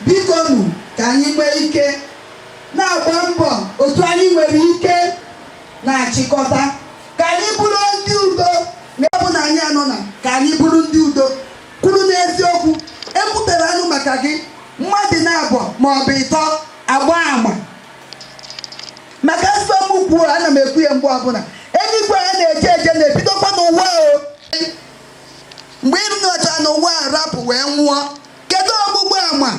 Bikonu ka anyị nwee ike na-agba mbọ otu anyị nwere ike na-achịkọta ka anyị bụrụ ndị udo n'ebe na anyị anọ na ka anyị bụrụ ndị udo kwuru n'eziokwu ekwutere anụ maka gị mmadụ na-abụ ma ọ bụ ịtọ agba agba maka nsogbu ugwu ana m ekwu ya mgbe ọbụla eluigwe a na-eje eje na-ebidokwa n'ụwa o. Mgbe ị nọcha n'ụwa rapụ wee nwụọ, kedu ọgbụgba ama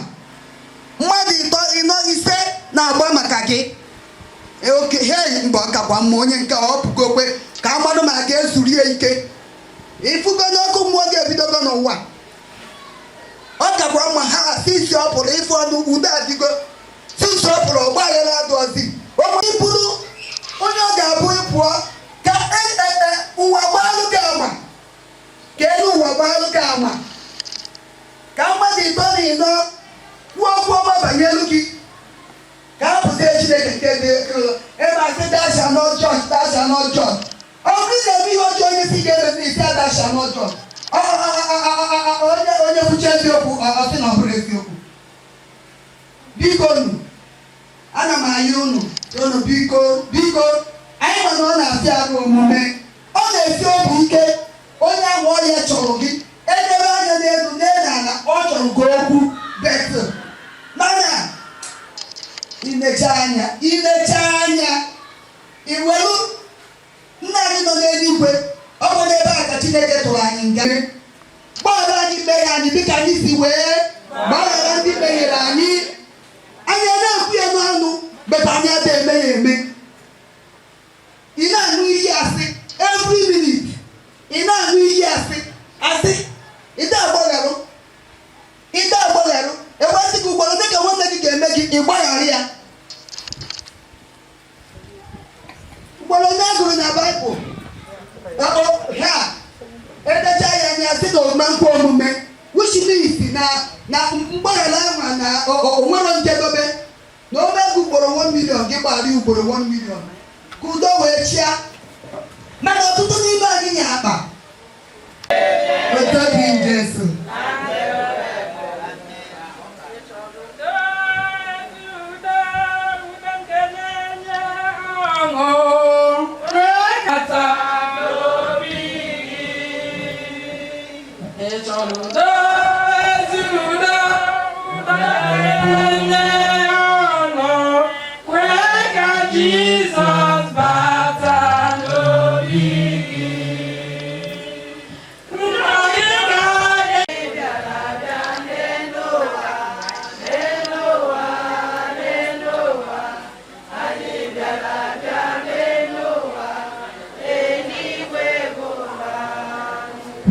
mmadụ ịnọ ise na-agba maka gị? Oke hei mba ọ kakwa mma onye nke ọ pụgokwe ka mmadụ ma ga ezuru ya ike. Ifugo n'ọkụ mmụọ ga-ebidogo n'ụwa. Ọ kakwa mma ha si isi ọ pụrụ ife ọnụ ude adịgo si isi ọ pụrụ ọgba ya na-adụ ọzi onwe ịbụrụ onye ọ ga-abụ ịpụọ ka ụwa gbalụ gị ama ka elu ụwa gbalụ gị ama ka mmadụ ito na ịnọ kwuo okwu ọma banyelu gị ka a pụta Chineke nke dị ebe asị dasha n'ọjọọ dasha n'ọjọọ ọ bụrụ na-eme ihe ọjọọ onye si ga-emezi isi adasha n'ọjọọ onye kwuche eziokwu ọsị na ọ bụrụ eziokwu. Biko nu ana m ayị unu biko anyị ma na ọ na-asị arụ omume ọ na-esi obi ike onye ahụ ọrịa chọrọ gị edebe anya n'elu n'ala ọ chọrọ gị okwu bet mana ilecha anya iwelu nna anyị nọ n'eluigwe ọ bụ n'ebe a ka Chineke tụrụ anyị nga gbaghara anyị mmehie anyị dịka anyị si wee gbaghara ndị mehiere anyị. Anyị na-ekwu ya n'ọnụ beta anyị ada eme ya eme. Ị na-anụ iyi asị every minute. Ị na-anụ iyi asị ide agbagharụ ekwesị gị ugboro dịka nwanne gị ga-eme gị ịgbaghara ya. Ugboro onye agụrụ na Baịbụl ha edecha ya anya sị na omume omume which means na mgbaghara ahụ na onwero njedobe na omego ugboro 1 million gị gbara ugboro 1 million ka udo wee chịa mana ọtụtụ n'ime anyị nya akpa otu dị Jesu.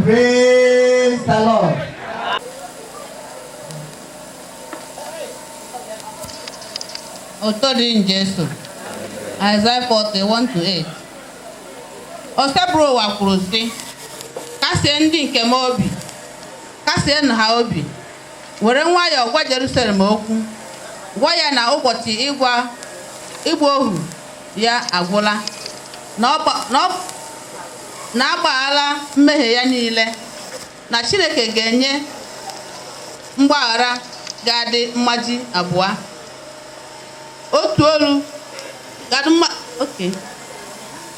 Praise the Lord. Ụtọ dị Jesu. Isaiah 41:8. Osebụrụ ụwa kwuru sị, kasie ndị nke m obi, kasie ha obi, were nwayọọ gwa Jerusalem okwu, gwa ya na ụbọchị ịgba ohu ya agwụla, na agbaghara mmehie ya niile, na Chineke ga-enye mgbaghara ga-adị mmaji abụọ. Otu olu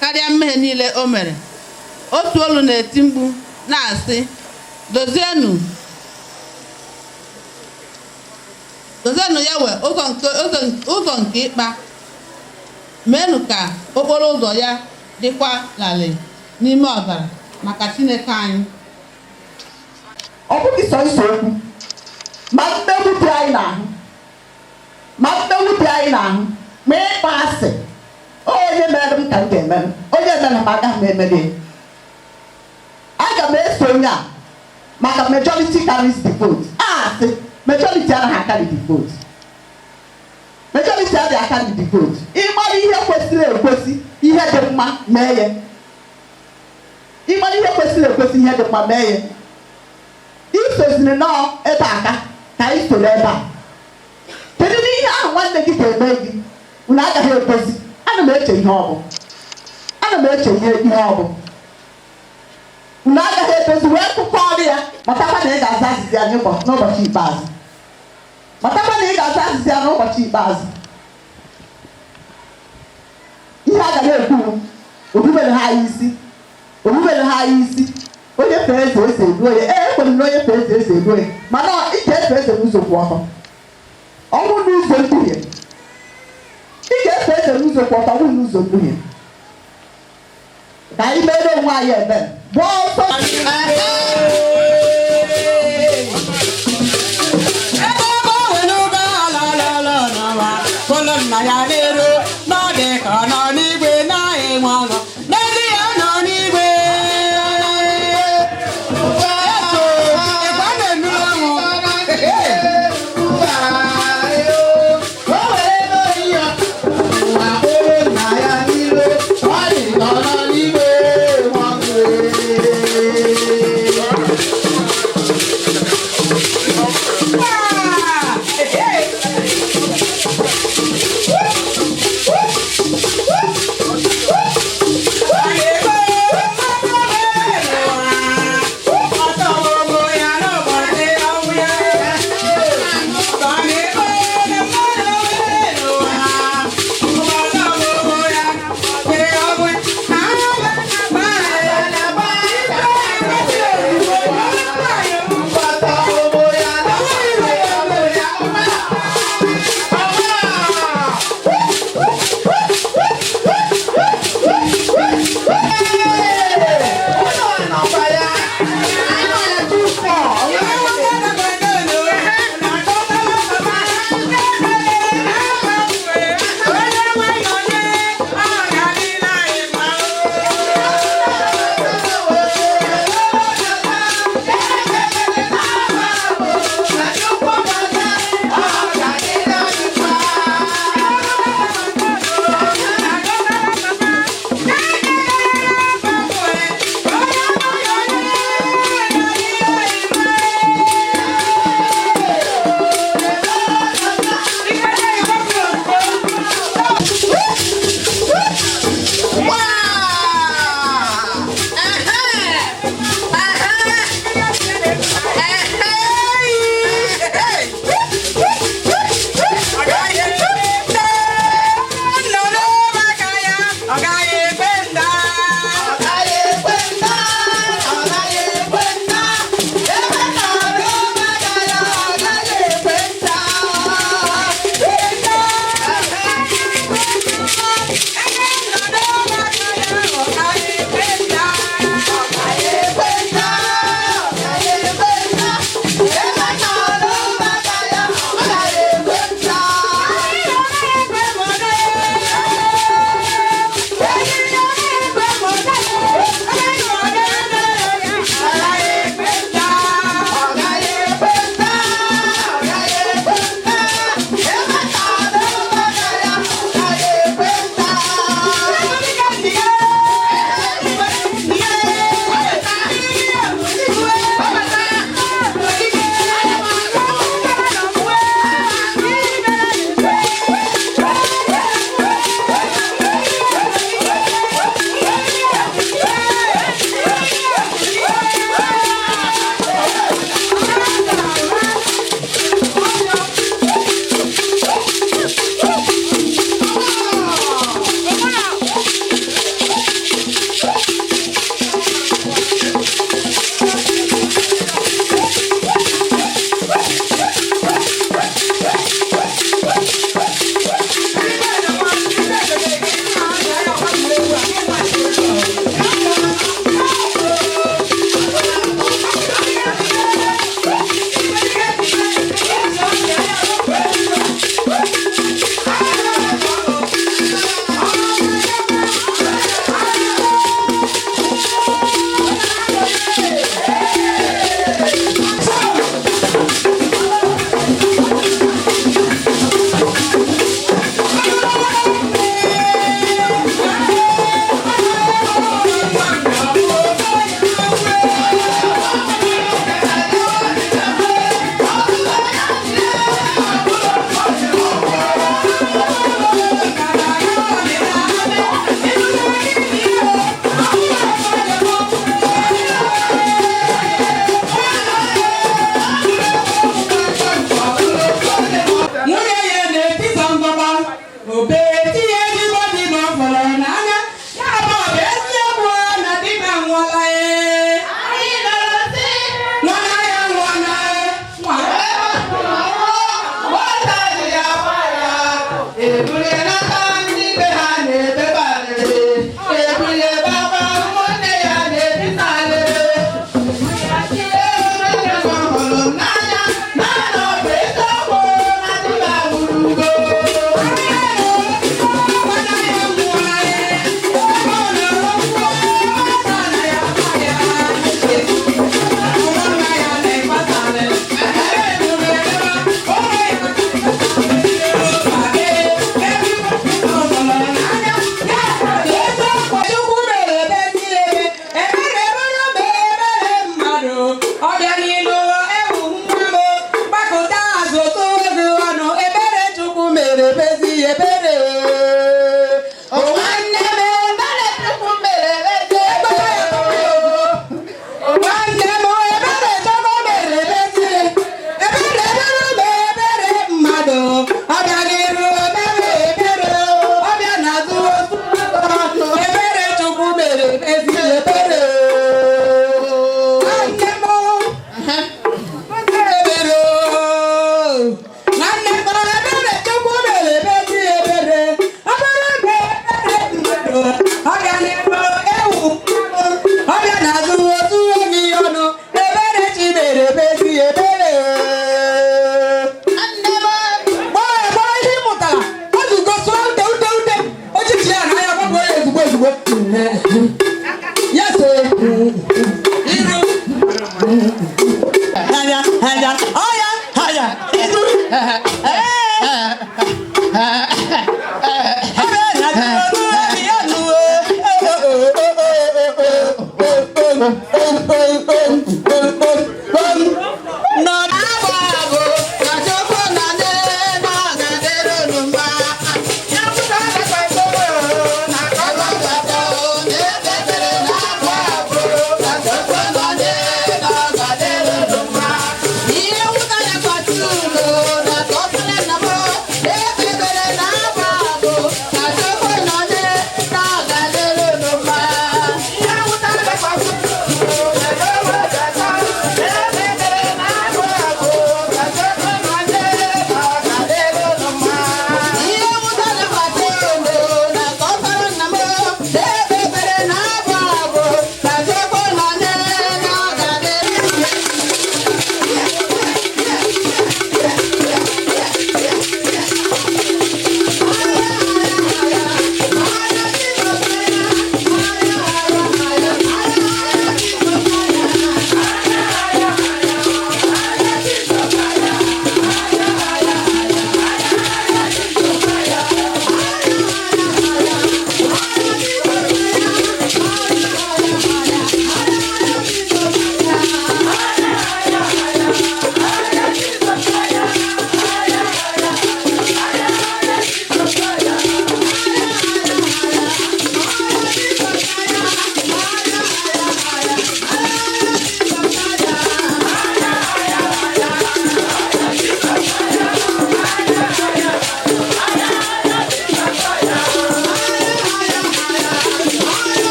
karịa mmehie niile o mere. Otu olu na-eti mkpu na-asị, dozienụ ya wee ụzọ nke ịkpa, meenụ ka okporo ụzọ ya dịkwa larịị n'ime ọzara maka Chineke anyị. Ọ bụghị sọ iso okwu ma mmegbu dị anyị n'ahụ ma ịkpa asị onye mere m ka m ga-eme onye mere m agaghị m emere. Aga m eso onye a maka majority carries the vote. Asị majority anaghị akarị the vote. Majority adịghị akarị the vote. Ịgbara ihe kwesịrị ekwesị ihe dị mma mee ya. Ịgbara ihe kwesịrị ekwesị ihe dị mma mee ya. Isoziri nọọ ebe aka ka anyị soro ebe a. Kedu n'ihe ahụ nwanne gị ga-eme gị unu agaghị ekwesị? Ana m eche ihe ọ bụ. Unu agaghị ekwesị wee kụkọ ọrụ ya matakwa na ị ga-aza azịza ya n'ụbọchị ikpeazụ. Ihe agaghị ekwu obubere ha isi onye fee eze eduo ya. Ekwere m na onye fee eze eduo ya mana ike efe eze n'ụzọ kwụ ọtọ. Ọnwụ n'ụzọ nduhie ị ga-efe eze n'ụzọ n'ụzọ kwụ ọtọ, bụrụ n'ụzọ mmehie. Ka anyị mere onwe anyị ebere. Gbaa ọsọ.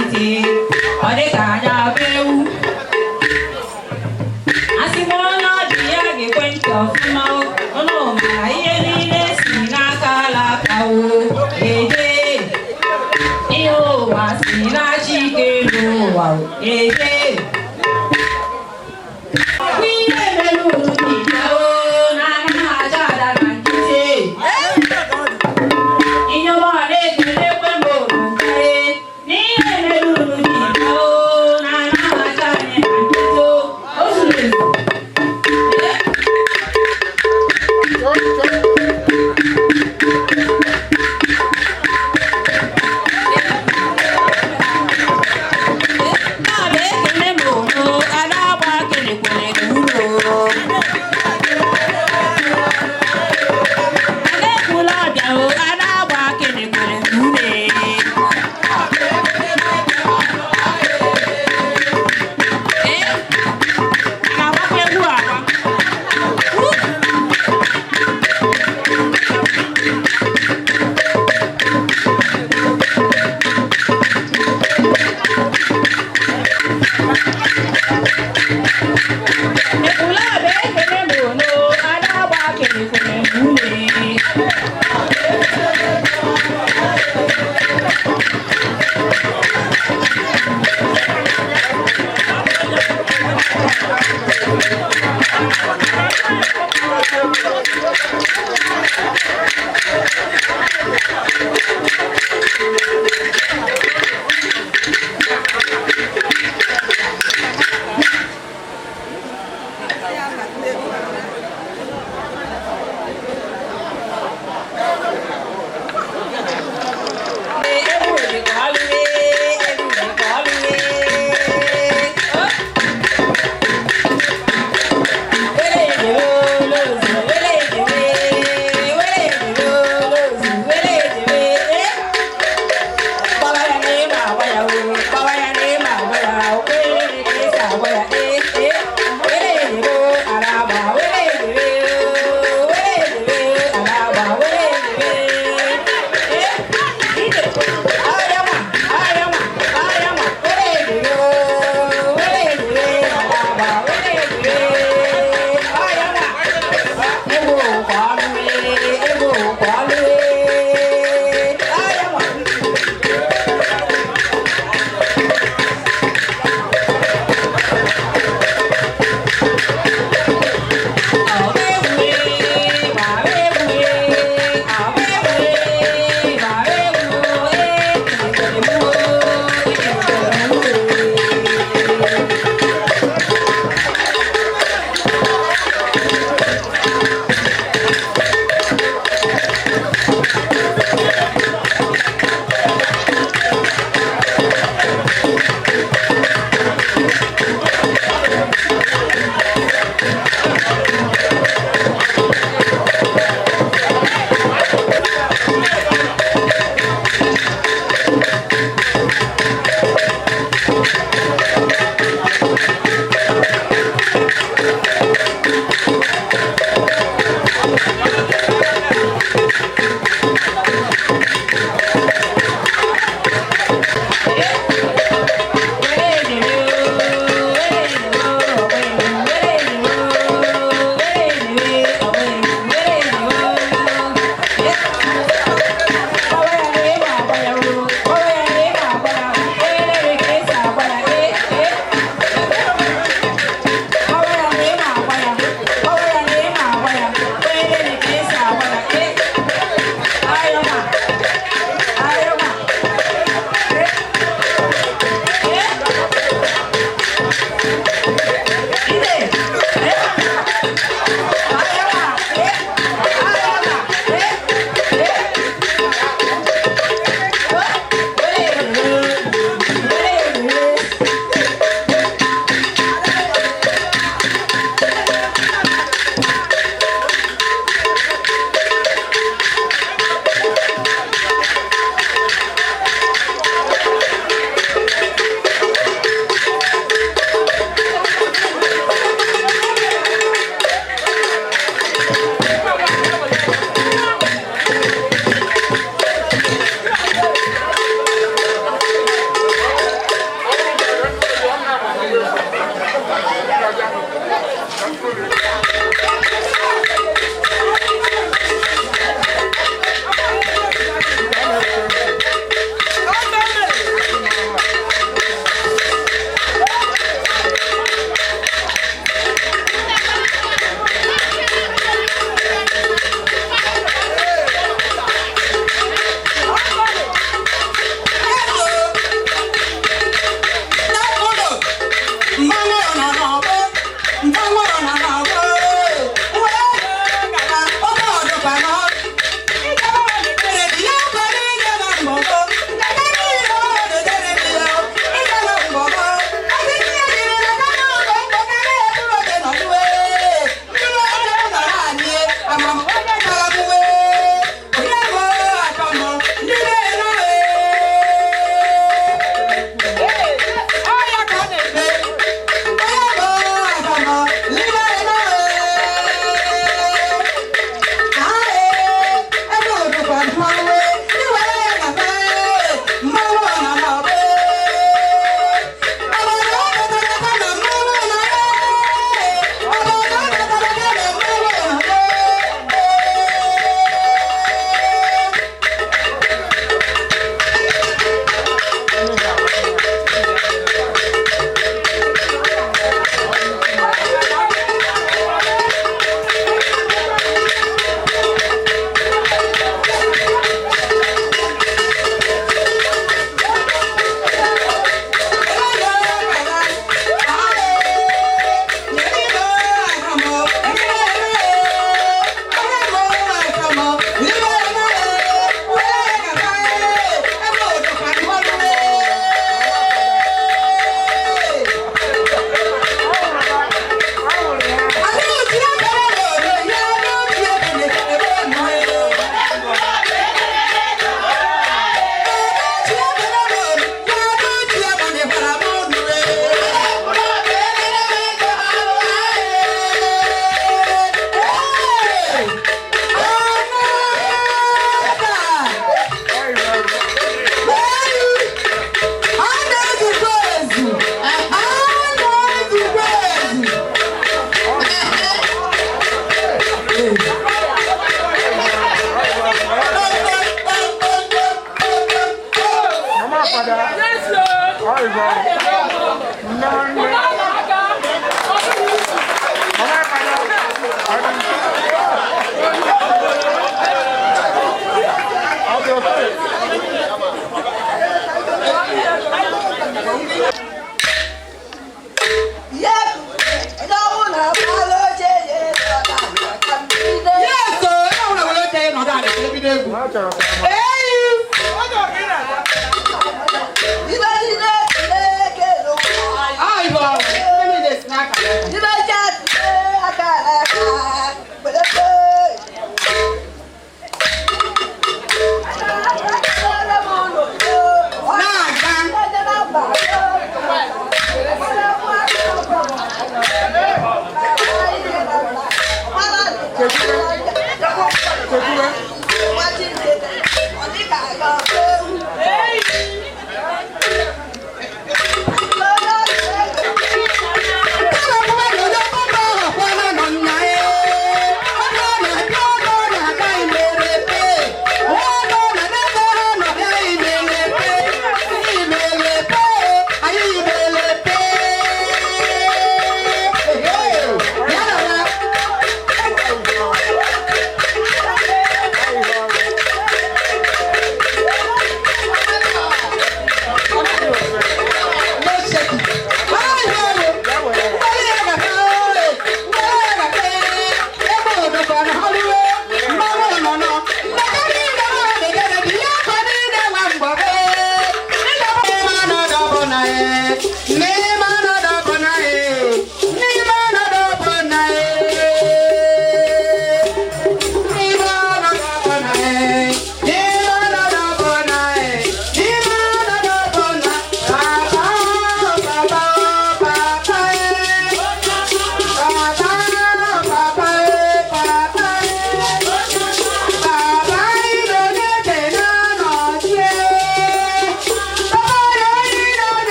n'etiti ọ dị ka anya bụ ewu asị m onye ọjị ya ga-ekwe ntị ọfụma ọnụ mara ihe niile si n'aka alaka eje ihe ụwa si na-achị ike n'ụwa eje ihe mere unu ji bịao n'anya aja ada na nkịtị ihe ọma na-ekele ekwe m oromkare n'ihe mere unu ji bịao n'anya aja anyị na nkịtị o zuru ezu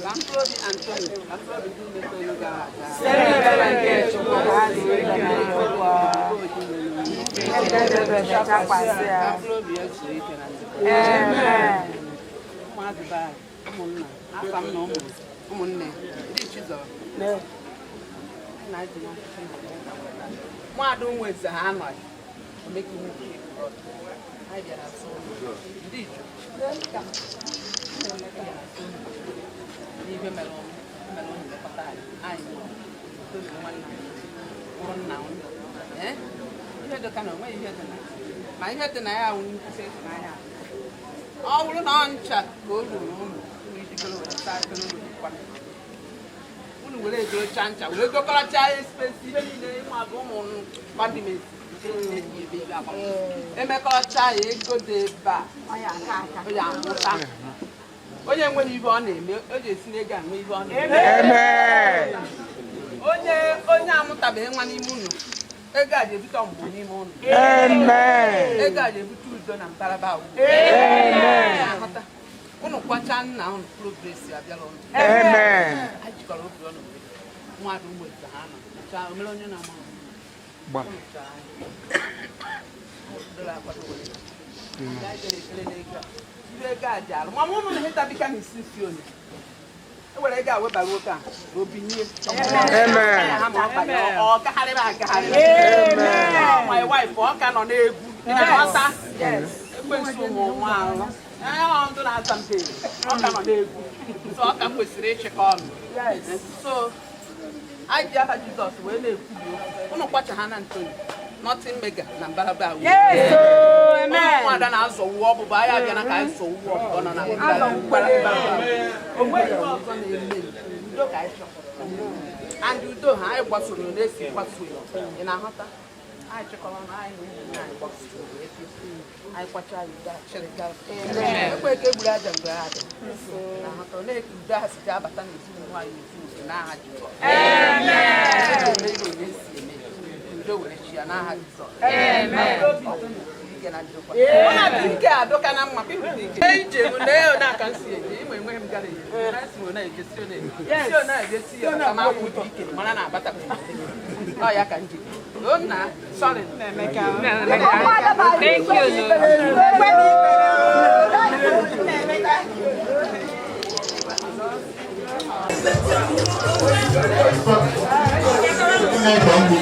Nwankwo and onye nwere ibe ọ na-eme o ji esi n'ego anwe ibe ọ na-eme onye amụtabeghị nwa n'ime unu ego a ga-ebute ọmụmụ n'ime unu ego a ga-ebute udo na mbaraba ahụ unu kwacha nna unu progresi abịala ọnụ a jikọrọ obi ọnụ mmadụ mgbe ha nọ omere onye na-ama ego a ji alụ ma ụnụ na-ehetabika na isi isi onye ewere ego a webara nwoke a obinye ọ gagharịrị agagharị my wife ọ ka nọ n'egwu ọta ekwensu ụmụ nwa alụ ndụ na-asa mpe ọ ka nọ n'egwu so ọ ka kwesịrị ịchịkọ ọnụ so anyị ji aha Jizọs wee na-ekwubi okwu ụnụ kwacha ha na ntoni nothing mega na mbaraba ahụ ụmụada na-azọwu ọbụbụ anyị abịa na ka anyị zọwu ọbụbụ nọ na onweghị ọzọ na-eme udo ka anyị chọrọ and udo ha anyị gbasoro na-esi gbaso ị na-ahụta anyị chịkọrọ na anyị na ụmụnne anyị gbasoro anyị kwacha anyị udo achịrị gaa ekwe ka egburu aja mgbe ha dị na-ahụta na-eke udo ha site abata n'ezinụlọ anyị ezinụlọ n'aha Jizọs udo were chi ya n'aha Jizọs ike adọka na mma ije m na-aka nsi eje ịma enweghị m gara na-ejesi ya ka ma akwụ dị ike mara na abata ọ ya ka nji nna sorry thank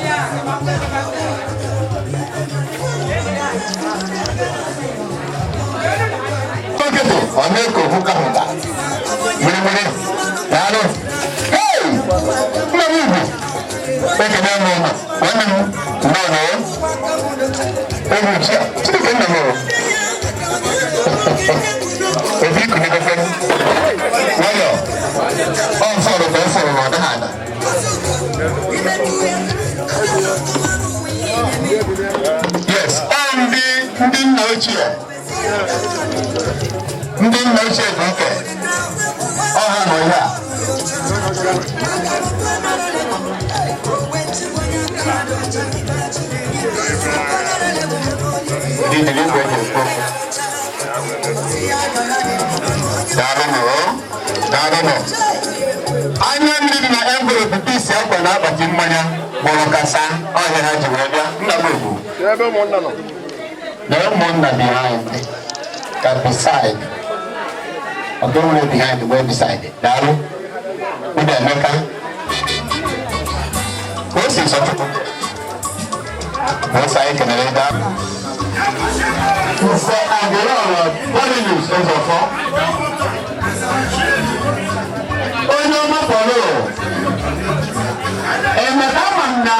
Yes, ndị nna ochie bụ nke ọha nọ ihe a anya mmiri dị na envelope isi akwa na akpati mmanya gbọrọ kasa ọhịa ha ji wee bịa nna m egwu na ụmụnna behind ka beside ọ dịghị behind wee beside daalụ ụda Emeka ka o si sọtụtụ bụsa anyị kenere ebe ahụ nse agụrụ ọrụ Polinius Ezofọ onye ọma fọrọ Emeka ma m na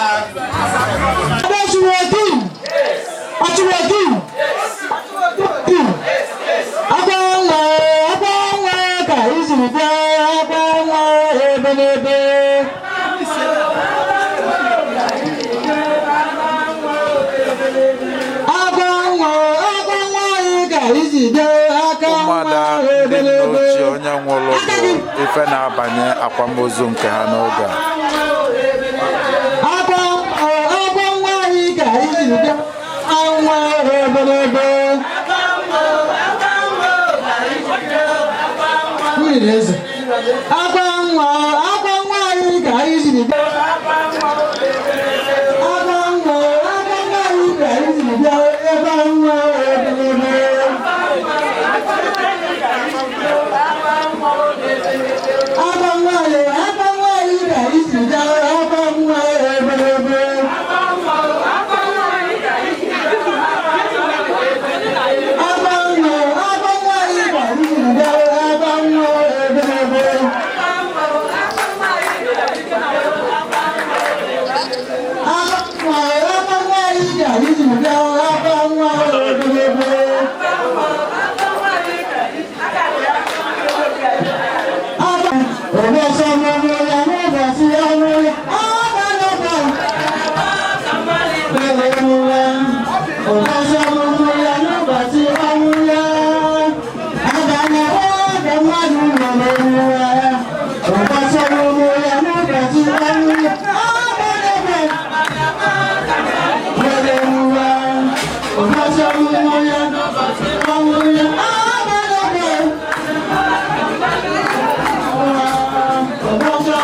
ụmụada ndị nna ochie onye nwụrụ bụ ife na-abanye akwamozu nke ha n'oge a Ọgbọnnia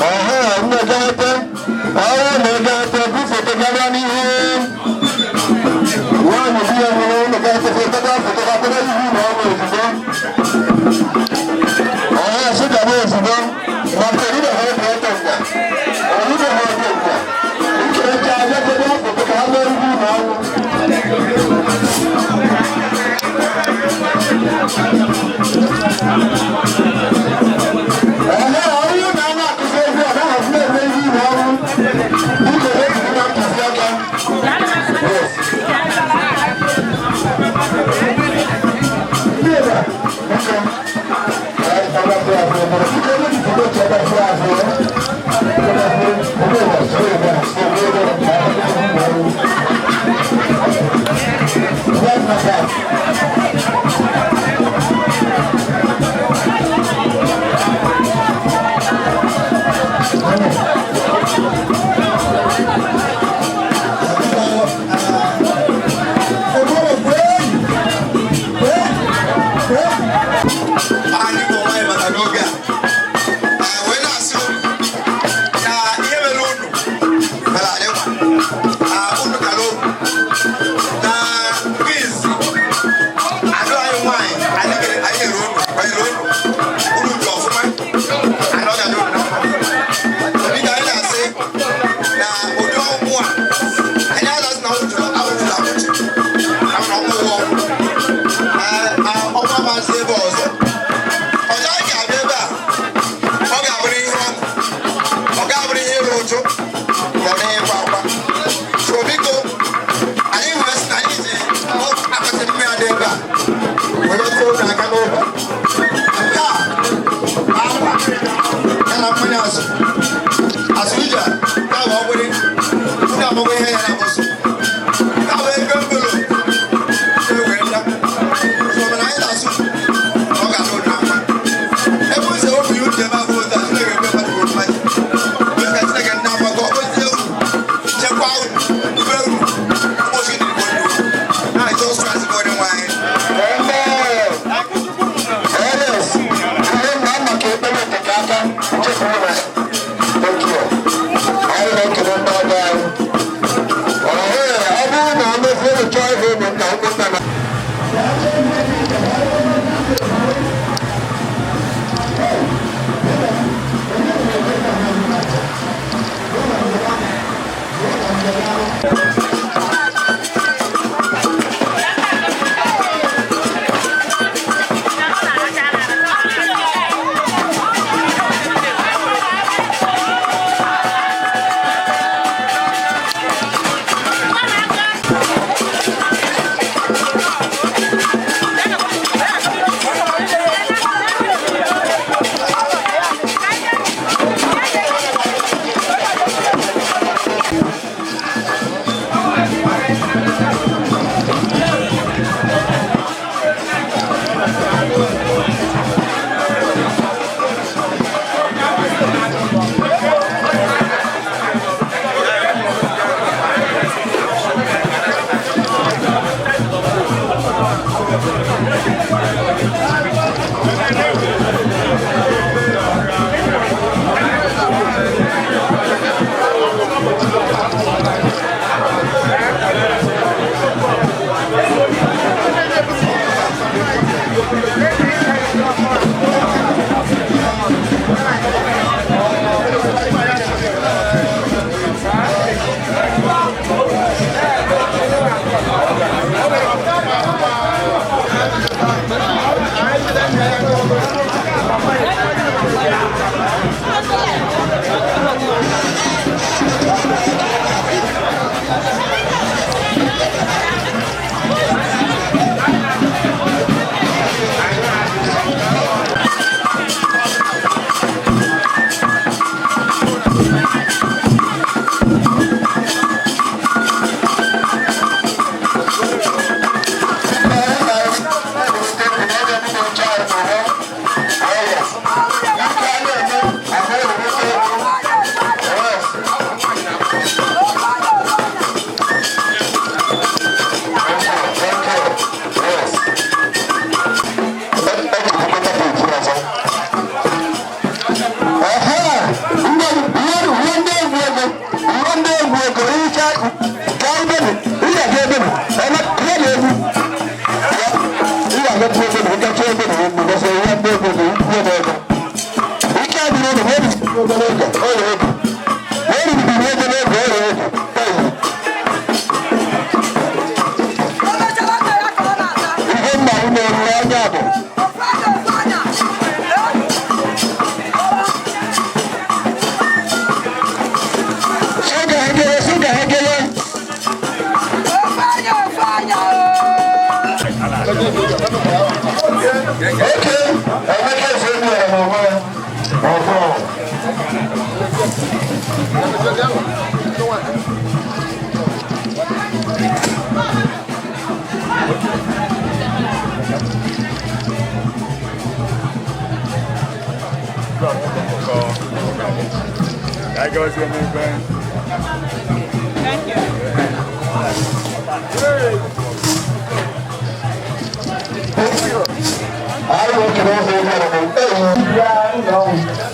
Oh,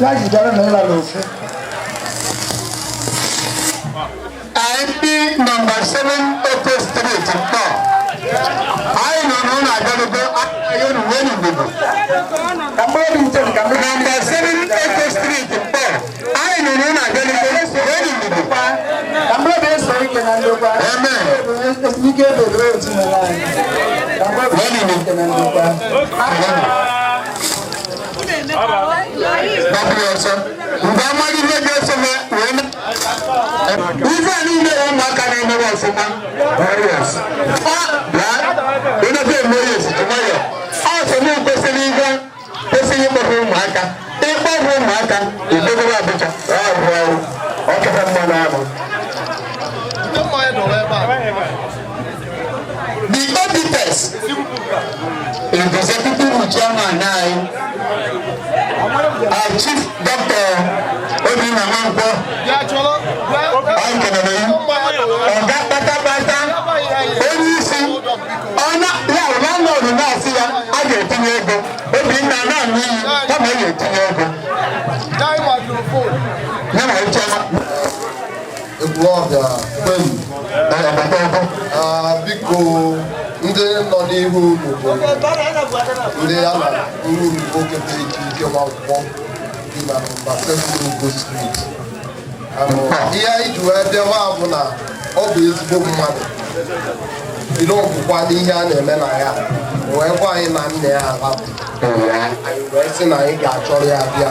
Láti dáná náà là lọ fún. IP number 7 Oto Street, Mpo. I know no Adolugo, I own winning people. Number 7 Oto Street, Mpo. I know no Adolugo, winning people. Amen. The auditors, executive chairman now, our chief doctor, Nwankwo, Ọ̀gá pátápátá, onyeisi, landlord na-asị ya a ga-etinye ego, Obinna na-anụ iyi kama ọ ga-etinye ego. Ya na uche Ekwuọbịa kwenu biko ndị nọ n'ihu unu bụ ndị ya na uru nwoke dị ike Nwankwo dị na nọmba 7 Ugo Street. Ihe anyị ji wee bịawa bụ na ọ bụ ezigbo mmadụ jiri ọgwụkwa n'ihe a na-eme na ya wee gwa anyị na nne ya arapụ anyị wee sị na anyị ga-achọrọ ya bịa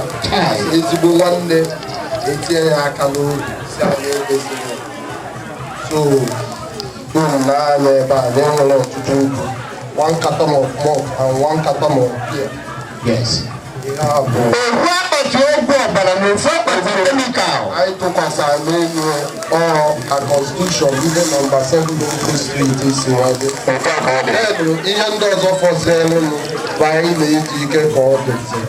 ezigbo nwanne etinye ya aka n'obi si anyị ebezighị so unu na-anya ebe a na-enwere ọtụtụ ugwu 1 carton of malt and 1 carton of beer. Yes. Ihe a bụ ogwu akpati ogwu ọbara na ofu akpati kemikal anyị tụkwasịrị n'elu ọrụ ka constitution ihe nọmba 7 Ugo Street si nwade elu ihe ndị ọzọ fọziere nụ bụ anyị na-eji ike ka ọ dịzi.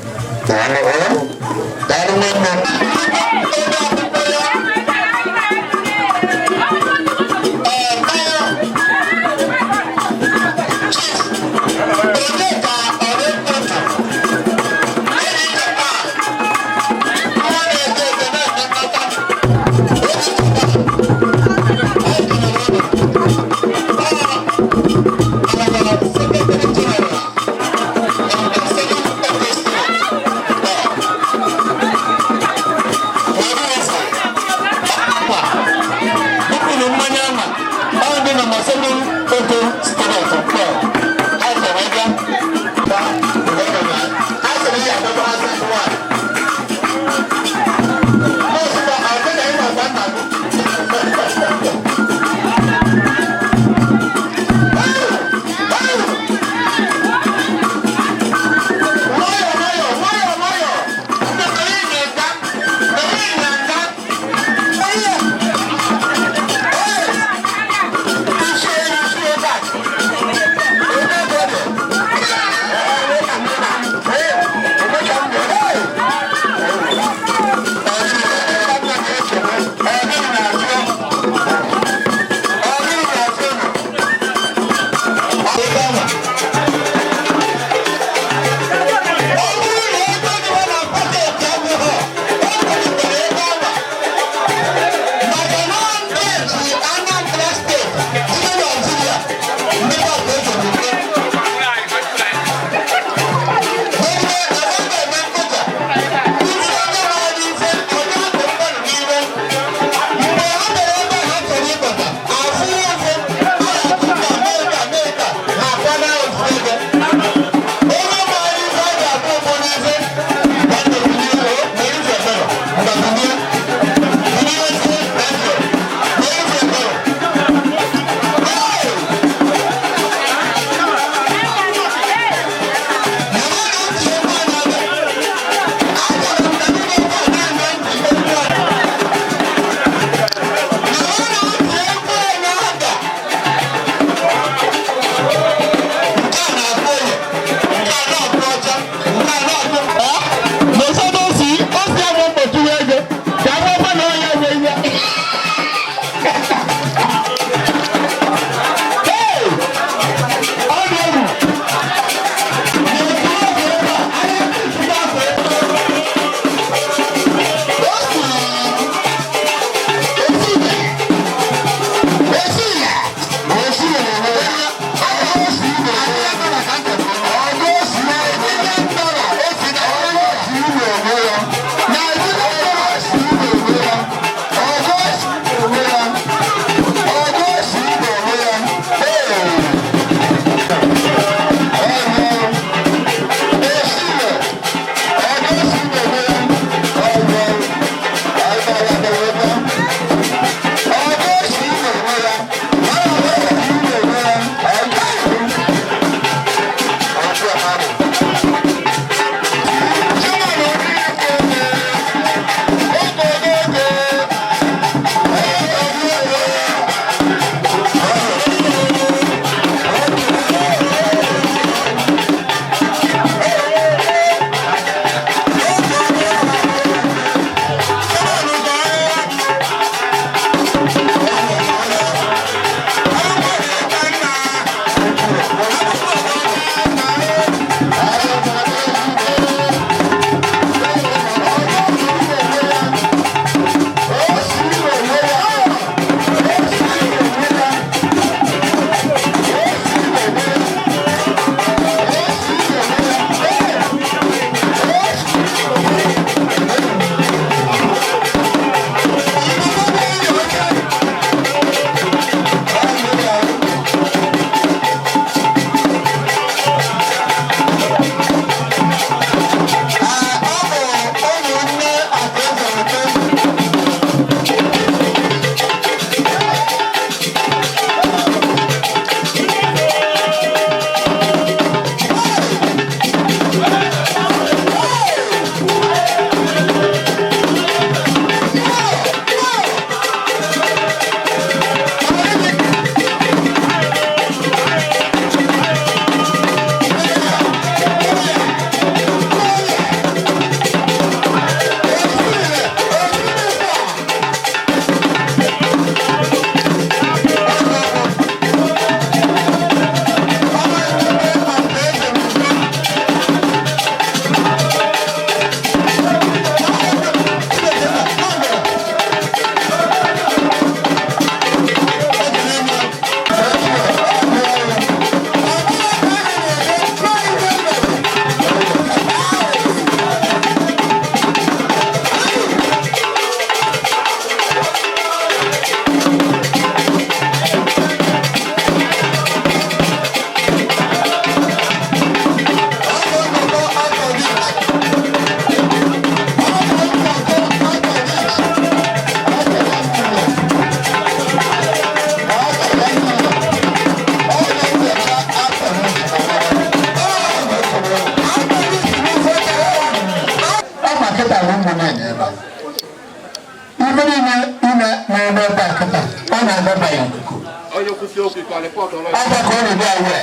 n'akụkụ ọgbakọ ụlọ dị awụ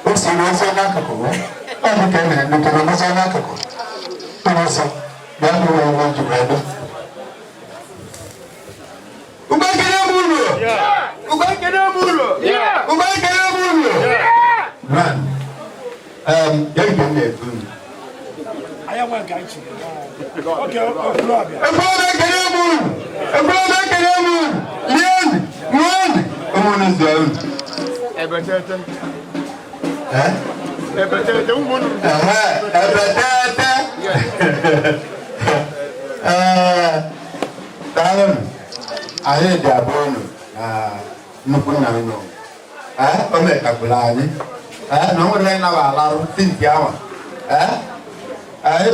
o si n'ọzọ n'akụkụ ọ bụ ka e mere nnukwuru n'ọzọ n'akụkụ ọzọ bịa n'ụlọ ụlọ juru ebe Ubangere mulu. Ubangere mulu. Ubangere mulu. Man. Yari kan ne tun. Aya wa gachi. Okay, Obloabia. Ubangere mulu. Ubangere mulu. Yen, man. Umuna zau. Ebetete. Eh? Ebetete umunu. Ebetete. Dalam. Aye di abono na nnukwu nna m nọ o metakwala anyị na o nwere na ba alarụ tinti ahụ anyị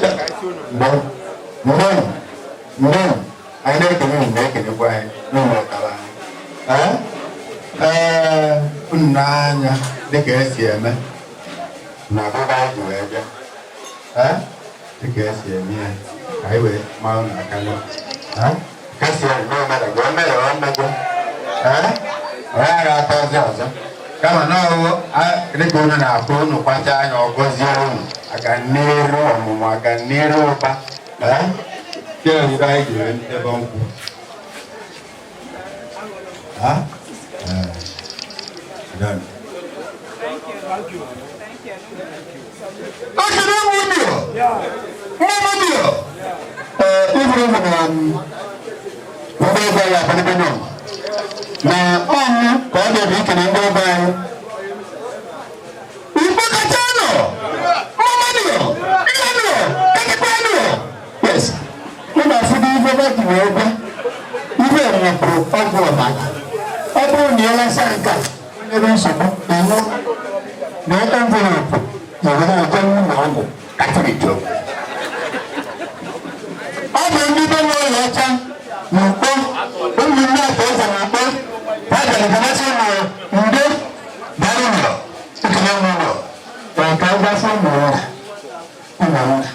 mgbe anyị na-ekene na-ekenekwa anyị n'ụmụọkara anyị nna anya dịka esi eme na abụba anyị ji wee bịa dịka esi eme ya ka anyị wee mara na aka kasi no mara gome o mago ara tozo kama no rego na ko no kwacha anya ogozi onu aga nero omumu aga nero ba ke ni dai je nte bonku done. Thank you. Ya pada benar. Nah, kau ada di kena berbagai. Ibu kacano, mama dia, ibu dia, kakek dia. Yes. Kita sudah berbagai juga. Ibu yang ngaku, aku apa? Aku ni orang sangka. Ini semua, ini. Mereka punya apa? Mereka jangan mahu kacau itu. Apa yang kita mau lakukan? Nukul, umumnya terasa nukul. Pada informasi muda, baru muda, sekarang muda. Dan kau bahasa muda, muda.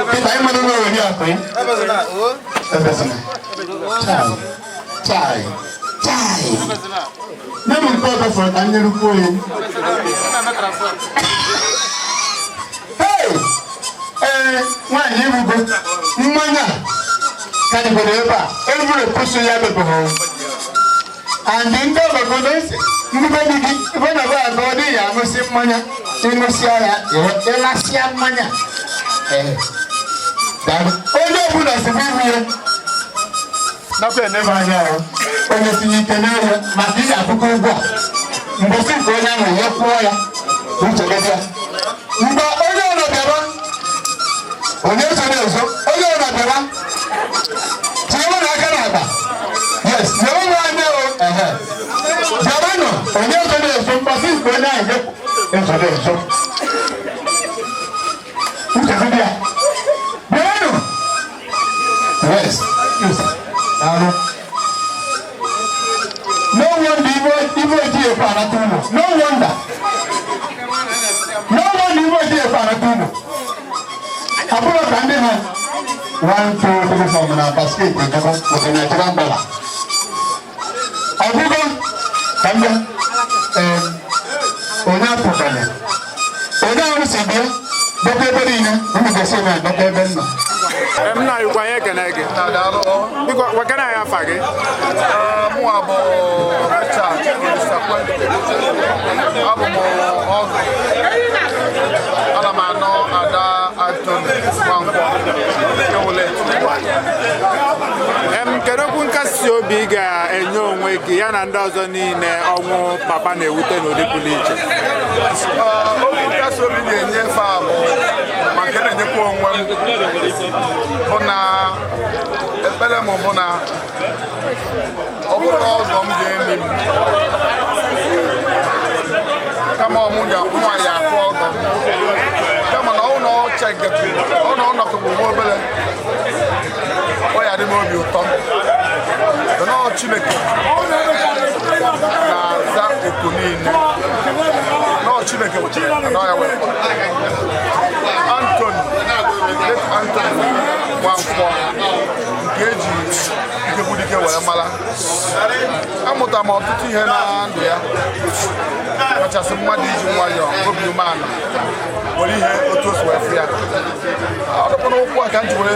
Kita yang mana dulu ni apa ini? Apa sana? Cai. Namun kau tak faham tanya lupa ini. Hey, wah ini buku mana? Kali berapa? Boleh pusu ya berbohong. Anjing kau berbohong. Bukan ini, bukan apa? Kau ni ya musim mana? Indonesia ya, elasian mana? Dan oleh pun dah sebelumnya. Napa yang mana? Oleh sini kenal, mati dah pukul gua. Musim kau yang mana kuaya? Bukan dia. Muka oleh orang berapa? Oleh sana usah. Oleh orang berapa? Siapa nak kena apa? Yes, siapa mana? Siapa no? Oleh sana usah. Musim kau yang mana? Sana usah. Bukan dia. Berapa? Yes, yes. No wonder evil dear Panatuno. No wonder. No wonder evil dear Panatuno. Apolo Kandeha. 1, 2, 3, 4 na basket na kako kena terambala. Abugo Kanda ona pokane. Ona unisibia Bokebelina, umugosema Bokebelina. Emna yukwanye kenege. Biko wakana ya fage. Muabo Richard, Abo mo Ogo. Alamano Ada Anthony Nwankwo. Kedu nkasi obi ga-enye onwe gị ya na ndị ọzọ niile ọnwụ papa na-ewute n'ụdị pụrụ iche? Nkasi obi ga-enye fabụ ma nke na-enyekwa onwe m bụ na ekpere m bụ na ọ bụrụ na ọzọ m ga-emi m kama nwa ya akwụ ọgọ kama na ọ na ọ chegatụ ọ na ọ nọkọbụ nwa obere ọ ya dị m obi ụtọ nọọ Chineke na-aza oku niile nọọ Chineke nọọ ya were Anthony Nwankwo nke eji Ikegwudike were mara amụtara m ọtụtụ ihe na ndụ ya kachasị mmadụ iji nwayọọ obi umeala nwere ihe otu o si wee fụ ya ọ dịkwa n'ụkwụ a ka m ji were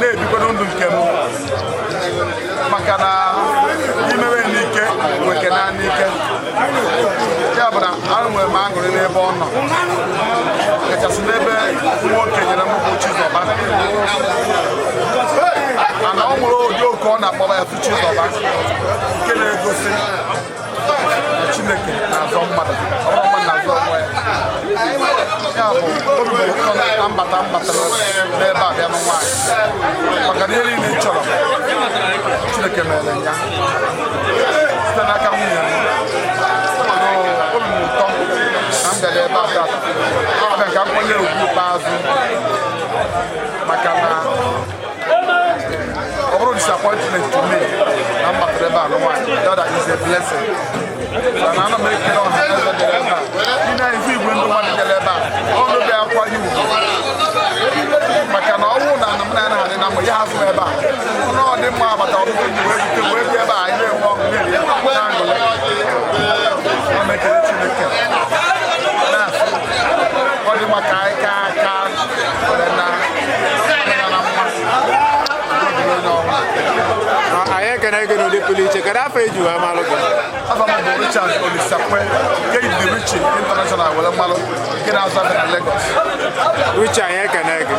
na-ebikwa ndụ nke m maka na imewe n'ike nweke na n'ike ya bụ na nwere m aṅụrị n'ebe ọ nọ kachasị n'ebe nwoke nyere m bụ Chizọba mana ọ nwere ụdị oke ọ na-akpọba ya Chizọba nke na-egosi na Chineke na-azọ mmadụ ọrụ mmadụ na-azọ onwe ya bụ obi ụtọ na mbata n'ebe a bịa m nwaanyị maka na ihe niile ị chọrọ Chineke mere ya site n'aka nwunye m obi m ụtọ na mbịada ebe a taa ọbịa ka m kwanye ugwu ikpeazụ maka na ọ bụrụ disappointment to me na m batara ebe a nwaanyị that is a blessing na ana m ekele ọha eze dere ebe a ị na-efu igwe ndị mmadụ dere ebe a ọnụ bịa akwanye ugwu maka na ọnwụ na m na-anaghị na mgbe ya hafụ ebe a na ọ dị mma agbata ọtụtụ ndị wee bute wee bịa ebe a anyị na-enwe ọgụ na-eri na aṅụrị ọ na-ekele Chineke na-asị ọ dị maka anyị ka aka were na anyị ekene gị n'ụdị pụrụ iche kedu afọ eji wee malụ gị afọ m bụ Richard Olisakwe nke Idi Richi International were mmalụ nke na-azụ abịa na Lagos Richard anyị ekene gị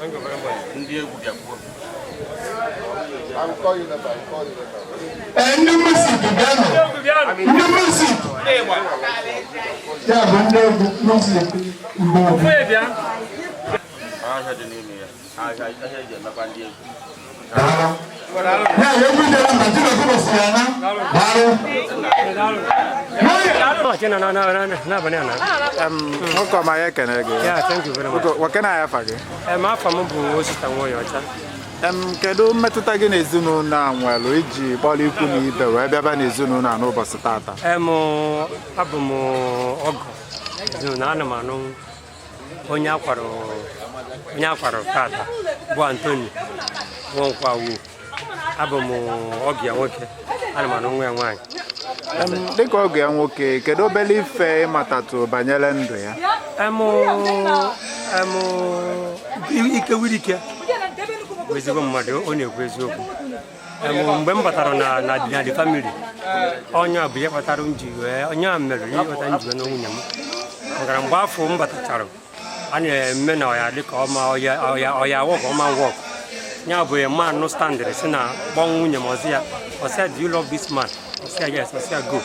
Thank you very much. I'll call you later. And the music, the music. Yeah, but the music. What can I have again? I'm from kedu mmetụta gị n'ezinụlọ a nwere iji kpọrọ ikwu na ibe wee bịaba n'ezinụlọ a n'ụbọchị tata? Abụ m ọgọ ezinụlọ ana m anụ onye akwarụ tata bụ Antoni Nwankwo. Abụ m ọgọ ya nwoke, ana m anụ nwa ya nwaanyị. Dịka ọgọ ya nwoke, kedu obere ife ịmatatụ banyere ndụ ya? Ikegwudike bụ ezigbo mmadụ, ọ na-ekwu eziokwu. Mgbe m batara na the family, onye a bụ ihe kpatara m ji wee onye a mere ihe kpatara m ji wee na nwunye m. Maka mgbe afọ m batachara, a na-eme na ọya dịka ọya wọk ọma wọk. Ya bụ man no standard si na kpọọ nwunye m ọzọ ya. Ọ sị, do you love this man? Ọ sị, yes. Ọ sị, go.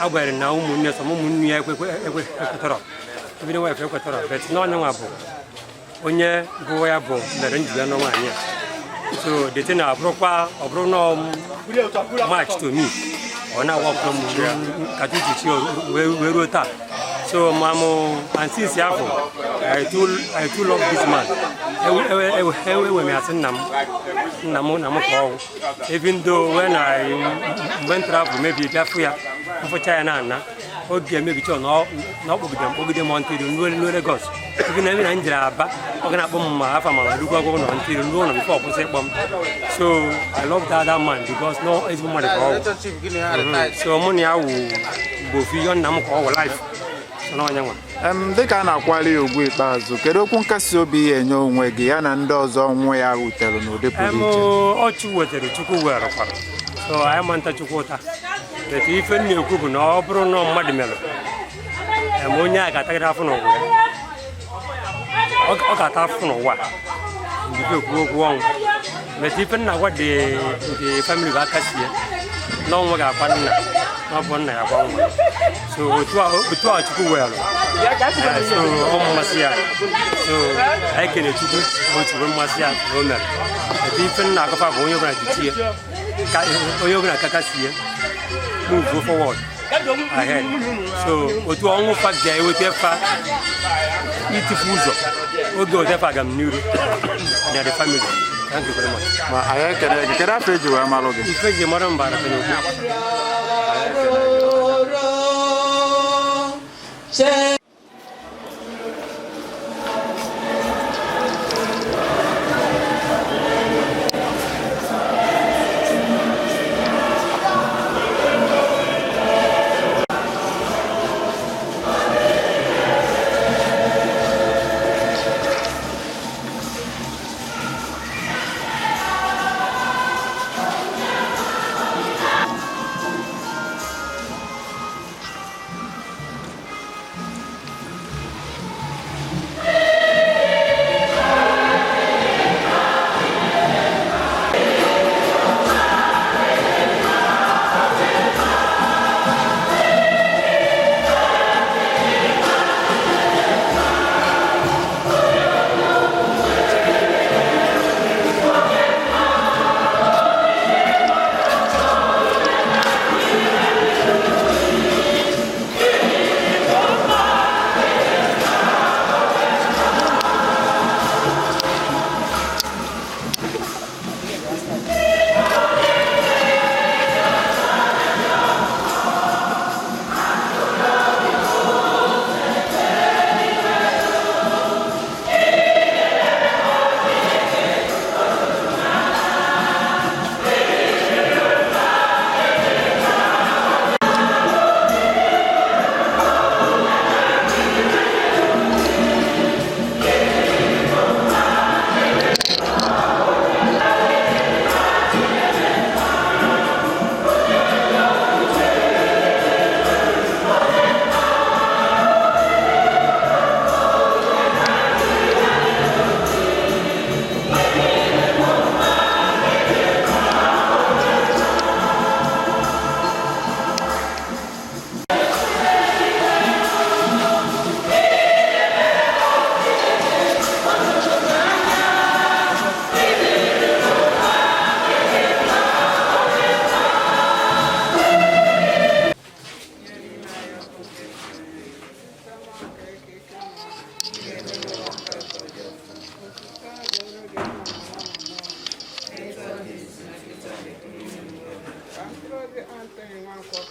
Agbanyere na ụmụnne ya ekwetọrọ. Ebido nwa ekwetọrọ, but n'onye nwa bụ onye bụ ya bụ mere njiwe n'ọnwa anyị. So the thing ọ bụrụ na match to me, ọ na-awapụ m katuchichi wee ruo taa. So and since afọ, I too love this man. Ewe m asị nna m ka ọgwụ. Even though when I went travel, maybe bịafụ ya mfụcha ya na oge emebicha na ọ kpọgide m ntiri ruo Lagos. Even na m jere Aba, ọ ga na-akpọ m ma afọ ma rugwa ọgwụgwọ na ntiri ruo na bifo ọkwụsị ịkpọ m. So I love that man because no ezigbo mmadụ ka ọgwụ. So mụ na ya wụ bụ ofu ihe nna m ka ọgwụ life. Dịka a na-akwali ugwu ikpeazụ, kedu okwu nkasi obi ya enye onwe gị ya na ndị ọzọ nwa ya wutere n'ụdị pụrụ iche? Ọchụ wetere, Chukwu werekwara. So anyị ma nta Chukwu ụta. Etu ife na-ekwu bụ na ọ bụrụ na mmadụ mere, onye a ga-atagide afọ n'ụwa ya. Ọ ga-ata afọ n'ụwa mgbe ekwu okwu ọnwụ. Etu ife na-agwa ndị famili ga-akasi ya n'ọnwa ga-akwa nna na ọ bụ nna ya gwa nwa. So otu a Chukwu were. So ọ mmasị ya. So anyị kere Chukwu otu wee mmasị ya na o mere. Etu ife nna agụfa bụ onye ọbụla jichie, onye ọbụla kakasi ya, move forward ahead. So otu ọnwụ fa ga-eweta fa itifu ụzọ oge otefa aga m n'iru na the family. Thank you very much. Ma anyị ekele gị, kedu afọ eji wee malụ gị? Ife ji mara mbara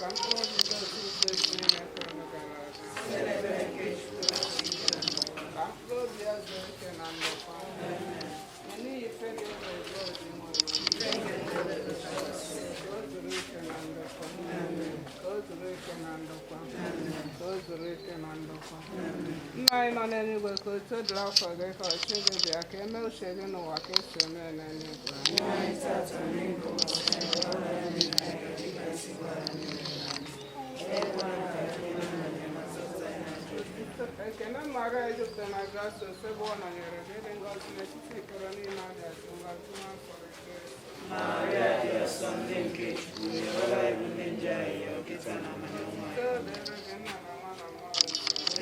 ka mkpụrụ obi ndị otu ụzọ esi na-ekwe gara aga. Ka mkpụrụ obi ya zuo ike na ndokwa. Ma n'ihi ife dị ụlọ ebe ọ dị nwere. Ka o zuru ike na ndokwa. Ka o zuru ike na ndokwa. Ka o zuru ike na ndokwa. Nna anyị nọ n'eluigwe, ka otu dịrị afọ gị, ka ọchị gị bịa, ka eme uche gị n'ụwa ka esi eme n'eluigwe. Ekene Maria jupụtara na grace ebe ọ nọnyere gị, dị ngọzi n'etiti ikpere niile ọ dị ngọzi n'afọ gị. Maria dị asọ ndị nke Chukwu, nyerela ibu ndị nje anyị ya ọkịta na amanye nwanyị.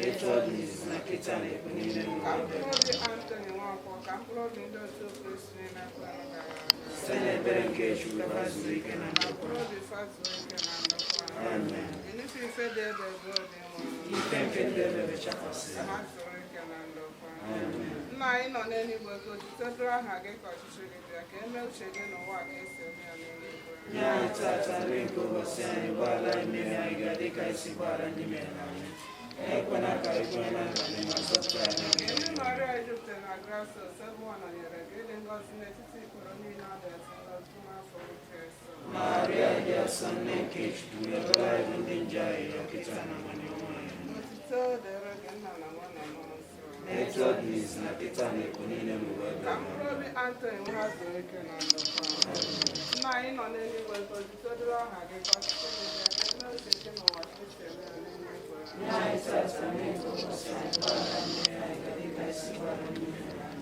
Etu ọ dị na kịta na ekwu niile n'ụwa. Ka mkpụrụ obi Anthony Nwankwo, ka mkpụrụ obi ndị otu Kristi niile kwere gara aga. Site n'ekpere nke Chukwu, ka zuru ike na ndokwa. Mkpụrụ obi fa zuo ike na ndokwa. Amen. Ife ife dị ebe ebe ọ dị nwere. Ife nke ndị ebe chakwasịrị. Ka ha zuru ike na ndokwa. Nna anyị nọ n'eluigwe, ka otuto dịrị aha gị, ka ọchịchị gị bịa, ka eme uche gị n'ụwa ka esi eme ya n'eluigwe. Nye anyị tata nri nke ụbọchị anyị, gbaghara anyị mmehie anyị ga-adị ka isi gbaghara ndị mere anyị. Ekwela ka ikpe na nkalị ma zọpụta anyị. Ndị Maria jupụtara na grace ebe ọ nọnyere gị, dị ngọzi n'etiti ikpere niile ọ dị ngọzi n'afọ gị Kristi. Maria dị asọ nne nke Chukwu, nyerela ibu ndị nje anyị ya ọkịta na amanye nwanyị. Otuto dịrị gị Nna na Nwa na Mmụọ Nsọ. Etu ọ dị na kịta na ekwu niile n'ụwa ebe Ka mkpụrụ obi Anthony nwa zuo ike na ndokwa. Nna anyị nọ n'eluigwe, ka otuto dịrị aha gị, ka ọchịchị gị bịa, ka eme uche gị n'ụwa ka esi eme ya n'eluigwe. Nye anyị tata nri nke ụbọchị anyị, gbaghara mmehie anyị ga-adị ka isi gbaghara ndị mere anyị.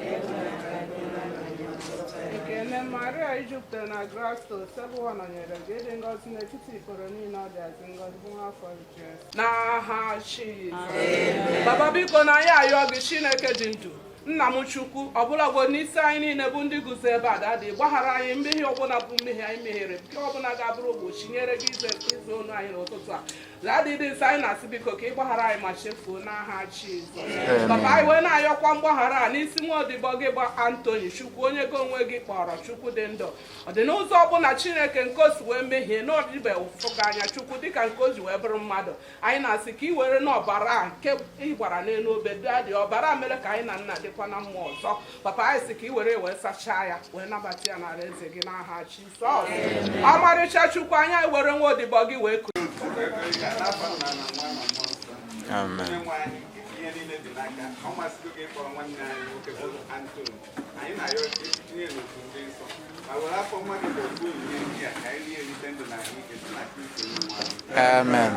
Ekwela ka ikpe na nkalị ma zọpụta anyị. Ekene Maria jupụtara na grace ebe ọ nọnyere gị, dị ngọzi n'etiti ikpere niile ọ dị ngọzi bụ afọ Jesu. N'aha Jizọs. Baba biko na anyị ayọ gị, Chineke dị ndụ, nna m Chukwu, ọbụlagbo n'isi anyị niile bụ ndị guzo ebe a dadị, gbaghara anyị mmehie ọbụla bụ mmehie anyị mehiere, nke ọbụla ga-abụrụ ogbochi nyere gị izu ọnụ anyị n'ụtụtụ a. Zadịdị nsọ anyị na-asị biko ka ị gbaghara anyị ma chefuo n'aha Jizọs. Papa anyị wee na-ayọkwa mgbaghara a n'isi nwa odibo gị gba Anthony Chukwu, onye gị onwe gị kpọrọ Chukwu dị ndụ. Ọ dị n'ụzọ ọbụla Chineke nke o si wee mehie na ọdịbe ụfụ gị anya Chukwu, dịka nke o ji wee bụrụ mmadụ. Anyị na-asị ka ị were n'ọbara a nke ị gbara n'elu obe dadị, ọbara mere ka anyị na nna dịkwa na mmụọ ọzọ. Papa anyị sị ka ị were wee sachaa ya, wee nabata ya n'ala eze gị n'aha Jizọs. Ọmarịcha Chukwu, anya were nwa odibo gị wee kuo. Amen. Ihe niile dị n'aka, ọ masịrị gị ịkpọrọ nwanne anyị nwoke bụ Anthony. Anyị na-ayọ tinye n'otu ndị nsọ ma were afọ mmadụ bụ ogbu onyinye ndị a ka anyị erite ndụ na ahụike dị na Kristo. Amen.